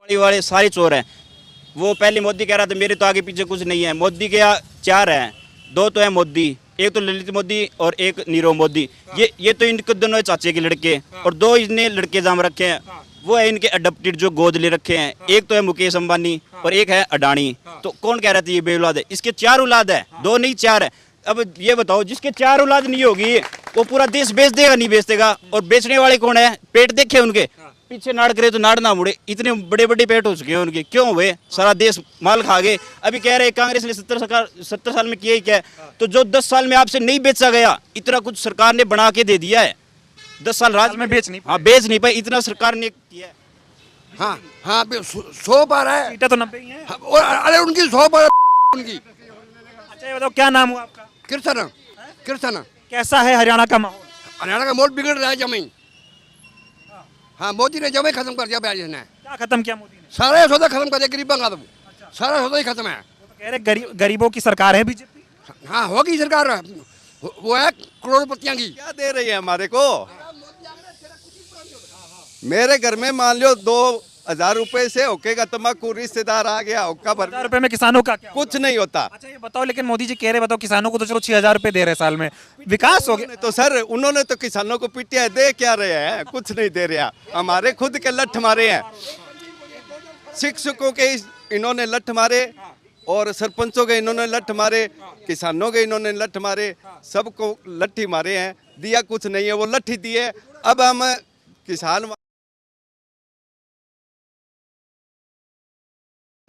BJP वाले सारे चोर हैं। वो पहले मोदी कह रहा था मेरे तो आगे पीछे कुछ नहीं है। मोदी के यहाँ 4 हैं, 2 तो है मोदी, एक तो ललित मोदी और एक नीरव मोदी। ये तो इनके दोनों चाचे के लड़के और 2 इसने लड़के जाम रखे हैं। वो है इनके अडॉप्टेड जो गोद ले रखे हैं। एक तो है मुकेश अंबानी और एक है अडानी। तो कौन कह रहा था ये बेऔलाद है? इसके 4 औलाद है, 2 नहीं 4 है। अब ये बताओ जिसके 4 औलाद नहीं होगी वो पूरा देश बेच देगा नहीं बेच देगा? और बेचने वाले कौन है? पेट देखे उनके पीछे नाड़ करे तो नाड़ ना मुड़े। इतने बड़े बड़े पेट हो चुके हैं उनके, क्यों हुए? सारा देश माल खा गए। अभी कह रहे कांग्रेस ने 70 साल में किया ही क्या? तो जो 10 साल में आपसे नहीं बेचा गया इतना कुछ सरकार ने बना के दे दिया है। 10 साल राज में बेच नहीं पाए। हाँ बेच नहीं पाए, इतना सरकार ने किया है। हाँ हाँ 100 पार है। सीटें तो 90 ही हैं। हाँ, और अरे उनकी 100 पार उनकी। अच्छा ये बताओ क्या नाम हुआ आपका? कृष्ण कृष्ण। कैसा है हरियाणा का माहौल? हरियाणा का मोल बिगड़ रहा है जमीन। हाँ मोदी ने जमीन खत्म कर दिया बैज ने। क्या खत्म किया मोदी ने? सारा सौदा खत्म कर दिया गरीबों का। तो सारा सौदा ही खत्म है। वो तो कह रहे गरीबों की सरकार है बीजेपी। हाँ होगी सरकार। वो है करोड़पतियां की। क्या दे रही है हमारे को? मेरे घर में मान लो 2000 रुपए से ओके का तम्बाकू रिश्तेदार आ गया, ओका भर 1000 रुपए में किसानों का क्या? कुछ नहीं होता। अच्छा ये बताओ, लेकिन मोदी जी कह रहे बताओ किसानों को तो चलो 6000 रुपए दे रहे साल में, विकास हो गया। तो सर उन्होंने तो किसानों को पीटिया दे क्या रहे हैं? कुछ नहीं दे रहा। हमारे खुद के लठ मारे हैं, शिक्षकों के इन्होंने लठ मारे और सरपंचों के इन्होंने लठ मारे, किसानों के इन्होंने लठ मारे, सबको लट्ठी मारे हैं। दिया कुछ नहीं है, वो लट्ठी दिए। अब हम किसान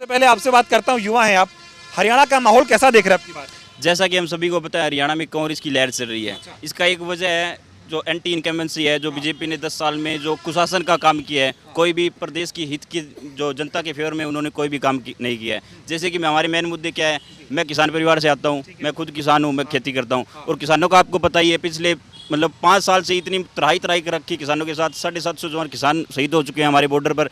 सबसे पहले आपसे बात करता हूँ, युवा हैं आप, हरियाणा का माहौल कैसा देख रहे हैं आपकी बात? जैसा कि हम सभी को पता है हरियाणा में कांग्रेस की लहर चल रही है। इसका एक वजह है जो एंटी इनकम्बेंसी है, जो बीजेपी ने 10 साल में जो कुशासन का काम किया है। कोई भी प्रदेश की हित की जो जनता के फेवर में उन्होंने कोई भी काम नहीं किया है। जैसे कि हमारे मेन मुद्दे क्या है, मैं किसान परिवार से आता हूँ, मैं खुद किसान हूँ, मैं खेती करता हूँ। और किसानों का आपको पता ही है पिछले 5 साल से इतनी त्राही कर रखी किसानों के साथ। 750 जो किसान शहीद हो चुके हैं हमारे बॉर्डर पर।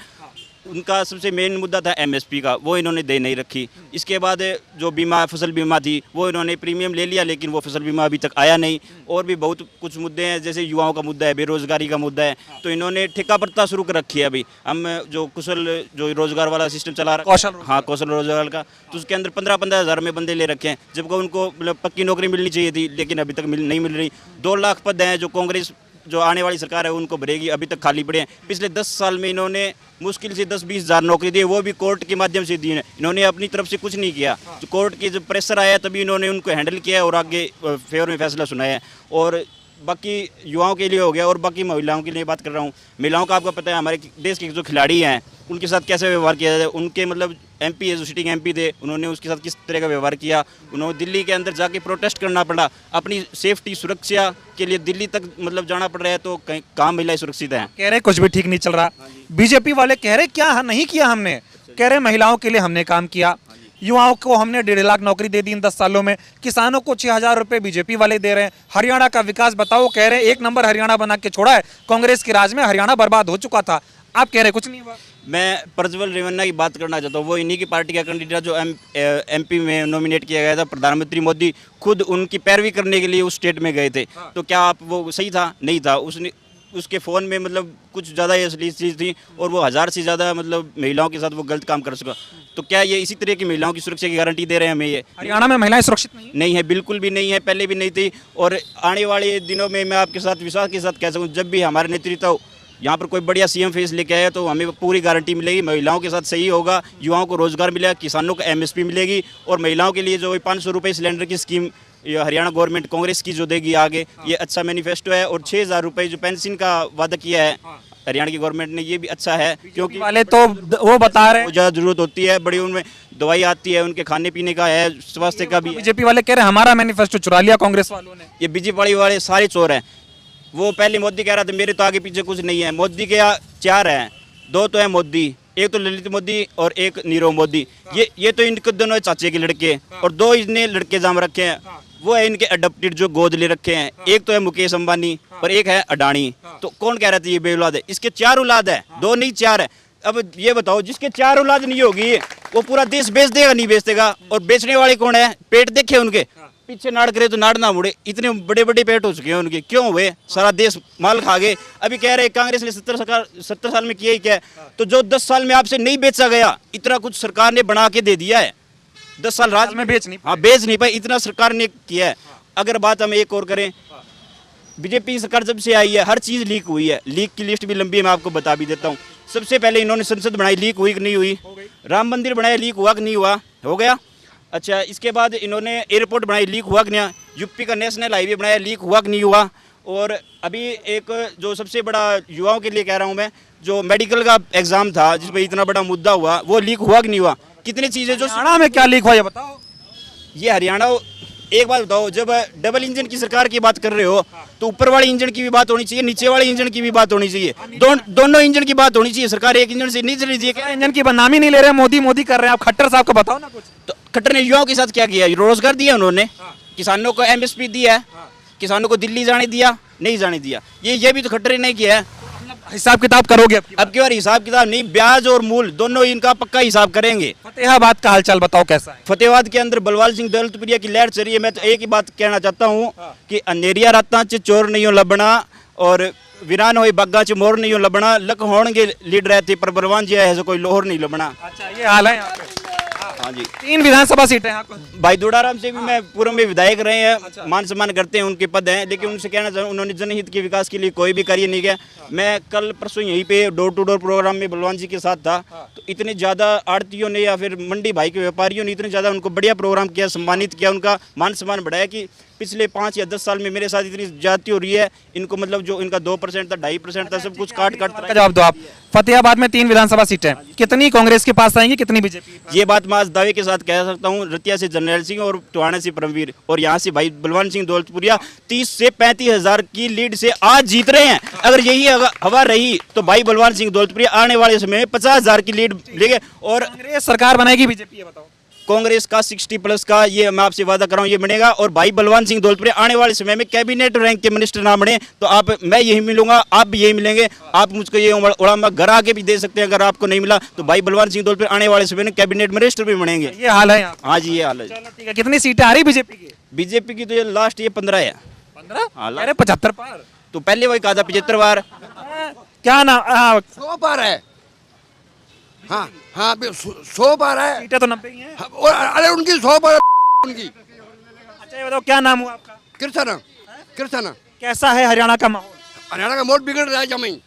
उनका सबसे मेन मुद्दा था एमएसपी का, वो इन्होंने दे नहीं रखी। इसके बाद जो बीमा फसल बीमा थी वो इन्होंने प्रीमियम ले लिया, लेकिन वो फसल बीमा अभी तक आया नहीं। और भी बहुत कुछ मुद्दे हैं, जैसे युवाओं का मुद्दा है, बेरोजगारी का मुद्दा है। तो इन्होंने ठेका प्रथा शुरू कर रखी है। अभी हम जो कुशल जो रोजगार वाला सिस्टम चला रहा है, हाँ कौशल रोजगार का, तो उसके अंदर 15-15 हज़ार में बंदे ले रखे हैं, जबकि उनको पक्की नौकरी मिलनी चाहिए थी, लेकिन अभी तक नहीं मिल रही। 2 लाख पद हैं जो कांग्रेस जो आने वाली सरकार है उनको भरेगी, अभी तक खाली पड़े हैं। पिछले 10 साल में इन्होंने मुश्किल से 10-20 हज़ार नौकरी दी, वो भी कोर्ट के माध्यम से दी है। इन्होंने अपनी तरफ से कुछ नहीं किया। जो कोर्ट की जब प्रेशर आया तभी इन्होंने उनको हैंडल किया और आगे फेवर में फैसला सुनाया है। और बाकी युवाओं के लिए हो गया, और बाकी महिलाओं के लिए बात कर रहा हूँ। महिलाओं का आपको पता है हमारे देश के जो खिलाड़ी हैं उनके साथ कैसे व्यवहार किया जाता है। उनके एमपी है, जो सिटिंग एमपी थे, उन्होंने उसके साथ किस तरह का व्यवहार किया। उन्होंने दिल्ली के अंदर जाके प्रोटेस्ट करना पड़ा, अपनी सेफ्टी सुरक्षा के लिए दिल्ली तक जाना पड़ रहा है। तो कहाँ महिलाएं सुरक्षित हैं? कह रहे कुछ भी ठीक नहीं चल रहा। बीजेपी वाले कह रहे क्या नहीं किया हमने, कह रहे महिलाओं के लिए हमने काम किया, युवाओं को हमने 1.5 लाख नौकरी दे दी इन 10 सालों में, किसानों को 6000 रुपए बीजेपी वाले दे रहे हैं। हरियाणा का विकास बताओ, कह रहे 1 नंबर हरियाणा बना के छोड़ा है। कांग्रेस के राज में हरियाणा बर्बाद हो चुका था, आप कह रहे कुछ नहीं हुआ। मैं प्रज्वल रेवन्ना की बात करना चाहता हूँ। वो इन्हीं की पार्टी का कैंडिडेट जो एमपी में नॉमिनेट किया गया था। प्रधानमंत्री मोदी खुद उनकी पैरवी करने के लिए उस स्टेट में गए थे। तो क्या आप वो सही था? नहीं था। उसके फ़ोन में कुछ ज़्यादा असली चीज़ थी, और वो 1000 से ज़्यादा महिलाओं के साथ वो गलत काम कर सका। तो क्या ये इसी तरह की महिलाओं की सुरक्षा की गारंटी दे रहे हैं हमें? ये हरियाणा में महिलाएं सुरक्षित नहीं है, बिल्कुल भी नहीं है, पहले भी नहीं थी। और आने वाले दिनों में मैं आपके साथ विश्वास के साथ कह सकूँ, जब भी हमारे नेतृत्व यहाँ पर कोई बढ़िया सीएम फेस लेके आया तो हमें पूरी गारंटी मिलेगी। महिलाओं के साथ सही होगा, युवाओं को रोजगार मिलेगा, किसानों को एमएसपी मिलेगी, और महिलाओं के लिए जो 500 रुपये सिलेंडर की स्कीम ये हरियाणा गवर्नमेंट कांग्रेस की जो देगी आगे, ये अच्छा मैनिफेस्टो है। और 6000 रुपये जो पेंशन का वादा किया है हरियाणा की गवर्नमेंट ने, ये भी अच्छा है, क्योंकि वाले तो वो बता रहे हैं ज़्यादा जरूरत होती है, बड़ी उनमें दवाई आती है, उनके खाने पीने का है, स्वास्थ्य का भी। बीजेपी वाले कह रहे हमारा मैनिफेस्टो चुरा लिया कांग्रेस वालों ने। ये बीजेपी वाले सारे चोर हैं। वो पहले मोदी कह रहा था मेरे तो आगे पीछे कुछ नहीं है। मोदी के यहाँ 4 हैं, 2 तो है मोदी, एक तो ललित मोदी और एक नीरव मोदी। ये तो इनके दोनों चाचे के लड़के और 2 इसने लड़के जाम रखे हैं। वो है इनके अडॉप्टेड जो गोद ले रखे हैं। एक तो है मुकेश अंबानी और एक है अडानी। तो कौन कह रहा था ये बेऔलाद है? इसके 4 औलाद है, 2 नहीं 4 है। अब ये बताओ जिसके 4 औलाद नहीं होगी वो पूरा देश बेच देगा नहीं बेच देगा? और बेचने वाले कौन है? पेट देखे उनके पीछे नाड़ करे तो नाड़ ना मुड़े, इतने बड़े बड़े पेट हो चुके हैं उनके, क्यों हुए? सारा देश माल खा गए। अभी कह रहे कांग्रेस ने 70 साल में किया ही क्या है? तो जो 10 साल में आपसे नहीं बेचा गया, इतना कुछ सरकार ने बना के दे दिया है। 10 साल राज में बेच नहीं हाँ बेच नहीं पाए, इतना सरकार ने किया है। अगर बात हम एक और करें, बीजेपी सरकार जब से आई है हर चीज़ लीक हुई है। लीक की लिस्ट भी लंबी है, मैं आपको बता भी देता हूँ। सबसे पहले इन्होंने संसद बनाई, लीक हुई कि नहीं हुई? राम मंदिर बनाया, लीक हुआ कि नहीं हुआ? हो गया। अच्छा, इसके बाद इन्होंने एयरपोर्ट बनाई, लीक हुआ कि नहीं? यूपी का नेशनल हाईवे बनाया, लीक हुआ कि नहीं हुआ? और अभी एक जो सबसे बड़ा युवाओं के लिए कह रहा हूँ मैं, जो मेडिकल का एग्ज़ाम था जिस पर इतना बड़ा मुद्दा हुआ, वो लीक हुआ कि नहीं हुआ? कितनी चीज़ें जो हरियाणा में क्या लीक हुआ ये बताओ। ये हरियाणा, एक बात बताओ, जब डबल इंजन की सरकार की बात कर रहे हो तो ऊपर वाले इंजन की भी बात होनी चाहिए, नीचे वाले इंजन की भी बात होनी चाहिए, दोनों इंजन की बात होनी चाहिए। सरकार एक इंजन से नहीं चल रही है। इंजन की बदनामी नहीं ले रहे, मोदी मोदी कर रहे हैं। आप खट्टर साहब को बताओ ना कुछ। तो खट्टर ने युवाओं के साथ क्या किया? रोजगार दिया उन्होंने, किसानों को एमएसपी दिया है, किसानों को दिल्ली जाने दिया? नहीं जाने दिया। ये भी तो खट्टर ने किया है। हिसाब किताब करोगे अब की बार हिसाब किताब नहीं, ब्याज और मूल दोनों इनका पक्का हिसाब करेंगे। फतेहाबाद का हालचाल बताओ कैसा है? फतेहाबाद के अंदर बलवाल सिंह दौलतपुरिया की लहर चल रही है। मैं तो एक ही बात कहना चाहता हूँ कि अंधेरिया रातां च चोर नहीं हो लबना और वीरान होई बागा च मोर नहीं हो लबना। लक होणगे लीड रहे थे पर बलवान जी है कोई लोहर नहीं लबना। अच्छा, ये हाल है यहाँ पे। हाँ जी, 3 विधानसभा सीटें यहाँ पर। भाई दुड़ाराम से भी मैं पूर्व में विधायक रहे हैं, मान सम्मान करते हैं, उनके पद हैं, लेकिन उनसे कहना चाहूँ उन्होंने जनहित के विकास के लिए कोई भी कार्य नहीं किया। मैं कल परसों यहीं पे डोर टू डोर प्रोग्राम में बलवान जी के साथ था, तो इतने ज़्यादा आड़तियों ने या फिर मंडी भाई के व्यापारियों ने इतने ज़्यादा उनको बढ़िया प्रोग्राम किया, सम्मानित किया, उनका मान सम्मान बढ़ाया कि पिछले 5 या 10 साल में मेरे साथ इतनी ज्यादती हो रही है। इनको मतलब जो इनका 2% था, 2.5% था, सब कुछ काट का जवाब दो आप। फतेहाबाद में 3 विधानसभा सीटें, कितनी कांग्रेस के पास आएंगी, कितनी बीजेपी? ये बात मैं आज दावे के साथ कह सकता हूँ। रतिया से जनरल सिंह और टोहाना से परमवीर और यहाँ से भाई बलवान सिंह दौलतपुरिया 30 से 35 हज़ार की लीड से आज जीत रहे हैं। अगर यही हवा रही तो भाई बलवान सिंह दौलतपुरिया आने वाले समय में 50 हज़ार की लीड लेंगे। और कांग्रेस सरकार बनाएगी, बीजेपी? ये बताओ। कांग्रेस का 60+ का ये मैं आपसे वादा कर रहा हूँ, ये बनेगा। और भाई बलवान सिंह दौलतपुरिया आने वाले समय में कैबिनेट रैंक के मिनिस्टर ना बने तो मैं यही मिलूंगा, आप भी यही मिलेंगे। आप मुझको ये उड़ामा घर आके भी दे सकते हैं, अगर आपको नहीं मिला तो भाई बलवान सिंह दौलतपुरिया आने वाले समय में कैबिनेट मिनिस्टर भी बनेंगे। ये हाल है यहाँ। हाँ जी, ये हाल है। चलो ठीक है, कितनी सीटें आ रही बीजेपी की? बीजेपी की तो ये लास्ट ये 15 है। 15? हाँ, अरे 75 पार। तो पहले वही कहा था 75 बार। क्या ना 100 पार है। हाँ हाँ 100 पार है। सीटें तो 90 ही हैं। हाँ, और अरे उनकी 100 पार है उनकी। अच्छा ये बताओ, क्या नाम हुआ आपका? कृष्ण कृष्ण। कैसा है हरियाणा का माहौल? हरियाणा का मोड बिगड़ रहा है जमीन।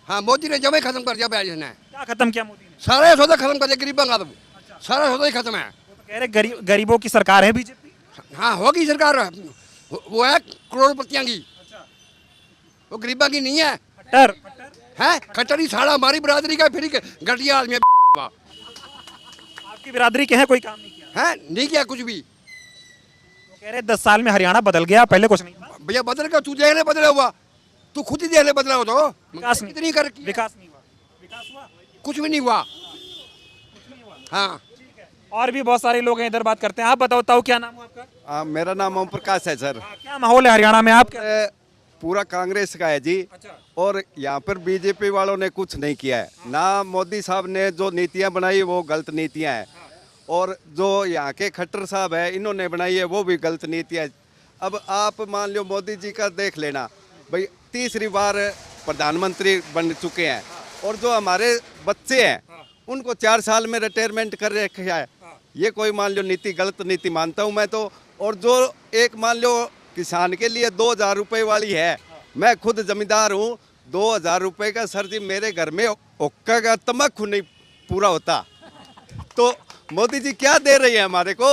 हाँ, मोदी ने जमीन खत्म कर दिया बैज ने। क्या खत्म किया मोदी ने? सारा सौदा खत्म कर दिया गरीबों का। तो सारा सौदा ही खत्म है। वो तो कह रहे गरीबों की सरकार है बीजेपी। हाँ, होगी सरकार। वो है करोड़पतियां की, वो गरीबा की नहीं है। खट्टर है खट्टरी साड़ा हमारी बरादरी का, फिर घटिया आदमी आपकी बिरादरी के हैं, कोई काम नहीं किया है, नहीं किया कुछ भी। वो कह रहे 10 साल में हरियाणा बदल गया, पहले कुछ नहीं था। भैया बदल का तू देख ले बदला हुआ, तू खुद ही देख ले बदला हो तो विकास नहीं, इतनी कर विकास नहीं हुआ। विकास हुआ? कुछ भी नहीं हुआ। हाँ, और भी बहुत सारे लोग हैं इधर, बात करते हैं। आप बताओ क्या नाम है आपका? मेरा नाम ओम प्रकाश है सर। क्या माहौल है हरियाणा में? आप क्या? पूरा कांग्रेस का है जी। अच्छा। और यहाँ पर बीजेपी वालों ने कुछ नहीं किया है ना। मोदी साहब ने जो नीतियाँ बनाई वो गलत नीतियाँ हैं, और जो यहाँ के खट्टर साहब है इन्होंने बनाई है वो भी गलत नीतियाँ। अब आप मान लो मोदी जी का देख लेना भाई, 3री बार प्रधानमंत्री बन चुके हैं, और जो हमारे बच्चे हैं उनको 4 साल में रिटायरमेंट कर रखा है। ये कोई मान लो नीति गलत नीति मानता हूँ मैं तो। और जो एक मान लो किसान के लिए 2000 रुपये वाली है, मैं खुद जमींदार हूँ, 2000 रुपये का सर जी मेरे घर में ओक्का का तम्बाकू नहीं पूरा होता, तो मोदी जी क्या दे रही है हमारे को?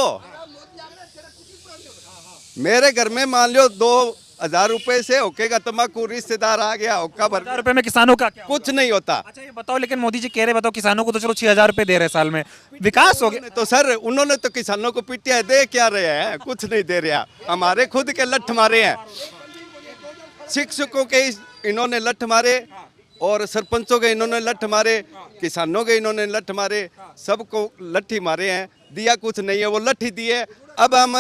मेरे घर में मान लो 2000 रुपये से ओके का तम्बाकू रिश्तेदार आ गया, ओक्का भर 1000 रुपए में किसानों का क्या? कुछ नहीं होता। अच्छा ये बताओ, लेकिन मोदी जी कह रहे, बताओ किसानों को तो चलो 6000 रुपए दे रहे साल में, विकास हो गया। तो सर उन्होंने तो किसानों को पीटिया है, दे क्या रहे हैं? कुछ नहीं दे रहा। हमारे खुद के लठ मारे हैं, शिक्षकों के इन्होंने लठ मारे, और सरपंचों के इन्होंने लठ मारे, किसानों के इन्होंने लठ मारे, सबको लठी मारे हैं। दिया कुछ नहीं है, वो लठी दिए। अब हम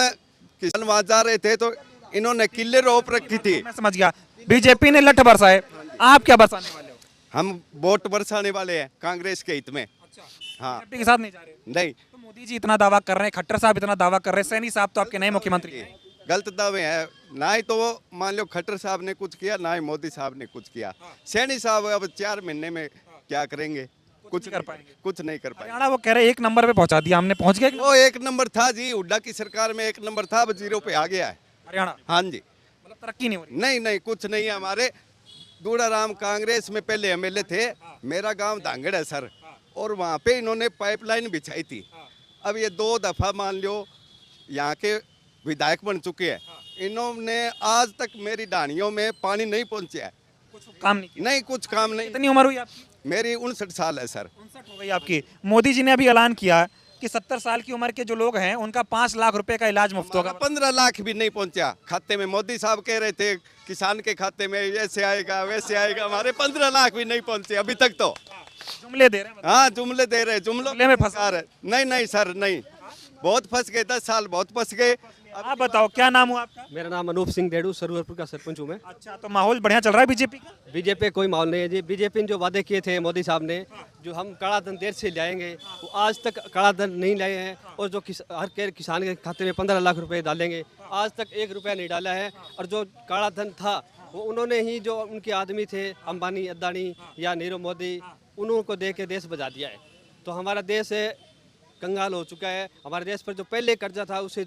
किसान वहाँ जा रहे थे तो इन्होंने किले रोप रखी थी। मैं समझ गया, बीजेपी ने लठ बरसाए, आप क्या बरसाने वाले हो? हम वोट बरसाने वाले हैं कांग्रेस के हित में। हाँ, बीजेपी के साथ नहीं जा रहे? नहीं, मोदी जी इतना दावा कर रहे हैं, खट्टर साहब इतना दावा कर रहे हैं, सैनी साहब तो आपके नए मुख्यमंत्री हैं। गलत दावे हैं। ना ही तो वो मान लो खट्टर साहब ने कुछ किया, ना ही मोदी साहब ने कुछ किया। सैनी साहब अब 4 महीने में क्या करेंगे? कुछ नहीं कर पाएंगे। कुछ नहीं कर पाएंगे। हरियाणा वो कह रहे हैं 1 नंबर पे पहुंचा दिया हमने, पहुंच गया कि नहीं? वो 1 नंबर था जी, हुड्डा की सरकार में 1 नंबर था, अब 0 पे आ गया है। हरियाणा हाँ जी। मतलब तरक्की नहीं हो रही। नहीं नहीं, कुछ नहीं है। हमारे दूड़ाराम कांग्रेस में पहले एमएलए थे, मेरा गांव धांगड़ है सर, और वहाँ पे इन्होंने पाइपलाइन बिछाई थी। अब ये 2 दफा मान लो यहाँ के विधायक बन चुके हैं, इन्होंने आज तक मेरी ढाणियों में पानी नहीं पहुँचा है। कुछ काम नहीं किया। नहीं, कुछ काम नहीं। कितनी उम्र हुई आपकी? मेरी 59 साल है सर। 59 हो गई आपकी। मोदी जी ने अभी ऐलान किया कि 70 साल की उम्र के जो लोग हैं उनका 5 लाख रुपए का इलाज मुफ्त होगा। 15 लाख भी नहीं पहुंचा खाते में। मोदी साहब कह रहे थे किसान के खाते में ऐसे आएगा वैसे आएगा, हमारे 15 लाख भी नहीं पहुंचे अभी तक तो। जुमले दे रहे हैं। हाँ, जुमले दे रहे, जुमलों जुमले में फंसा रहे। नहीं नहीं सर, नहीं, बहुत फंस गए, 10 साल बहुत फंस गए। आप बताओ क्या नाम हुआ आपका? मेरा नाम अनूप सिंह डेडू, सरवरपुर का सरपंच हूँ मैं। अच्छा, तो माहौल बढ़िया चल रहा है बीजेपी का? बीजेपी का कोई माहौल नहीं है जी। बीजेपी ने जो वादे किए थे मोदी साहब ने, जो हम काला धन देर से लाएंगे, वो आज तक काला धन नहीं लाए हैं। और जो हर किसान के खाते में 15 लाख रुपए डालेंगे, आज तक 1 रुपया नहीं डाला है। और जो काला धन था वो उन्होंने ही, जो उनके आदमी थे अंबानी, अदानी या नीरव मोदी, उन्हों को दे के देश बचा दिया है। तो हमारा देश कंगाल हो चुका है। हमारे देश पर जो पहले कर्जा था उससे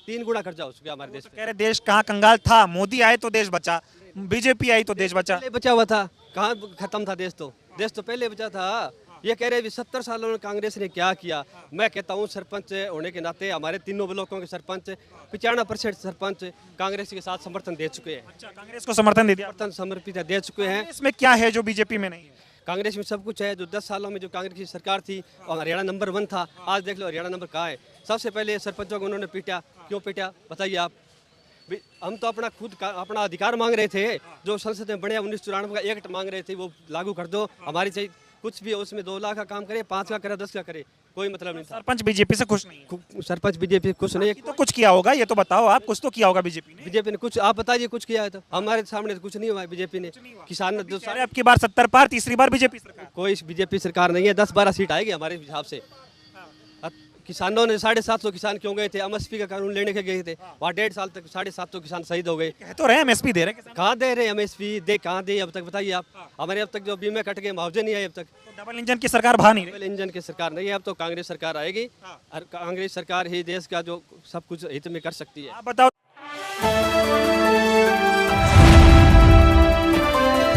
3 गुना कर्जा हो चुका है हमारे देश कह पे। रहे देश कहाँ कंगाल था, मोदी आए तो देश बचा, बीजेपी आई तो देश बचा। पहले बचा हुआ था, कहाँ खत्म था देश? तो देश तो पहले बचा था। ये कह रहे 70 सालों में कांग्रेस ने क्या किया। मैं कहता हूँ सरपंच होने के नाते हमारे तीनों ब्लॉकों के सरपंच 95% सरपंच कांग्रेस के साथ समर्थन दे चुके हैं। अच्छा, कांग्रेस को समर्थन दे दिया। समर्थन समर्पित दे चुके हैं। इसमें क्या है जो बीजेपी में नहीं है? कांग्रेस में सब कुछ है। जो 10 सालों में जो कांग्रेस की सरकार थी और हरियाणा नंबर 1 था, आज देख लो हरियाणा नंबर कहाँ है। सबसे पहले सरपंचों को उन्होंने पीटा। क्यों पीटा बताइए आप? हम तो अपना खुद का अपना अधिकार मांग रहे थे। जो संसद में बढ़िया 1994 का एक्ट मांग रहे थे वो लागू कर दो। हमारी चाहिए कुछ भी, उसमें 2 लाख का काम करे, 5 का करे, 10 का करे, कोई मतलब नहीं था। सरपंच बीजेपी से खुश नहीं है। सरपंच बीजेपी कुछ नहीं। तो कुछ किया होगा, ये तो बताओ आप, कुछ तो किया होगा बीजेपी ने। बीजेपी ने कुछ, आप बताइए कुछ किया है तो? हमारे सामने तो कुछ नहीं हुआ है बीजेपी ने। किसान जो अरे अब की बार 70 पार, तीसरी बार बीजेपी सरकार। कोई बीजेपी सरकार नहीं है। 10-12 सीट आएगी हमारे हिसाब से। अब किसानों ने 750 किसान क्यों गए थे? एमएसपी का कानून लेने के गए थे, वहाँ 1.5 साल तक 750 किसान शहीद हो गए। कह तो रहे एमएसपी दे रहे हैं। कहाँ दे रहे एमएसपी? दे कहाँ दे अब तक बताइए आप? हमारे अब तक जो बीमे कट गए, मुआवजे नहीं आए अब तक। तो डबल इंजन की सरकार भा नहीं रही। डबल इंजन की सरकार नहीं है, अब तो कांग्रेस सरकार आएगी। और कांग्रेस सरकार ही देश का जो सब कुछ हित में कर सकती है। आप बताओ।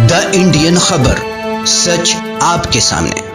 द इंडियन खबर, सच आपके सामने।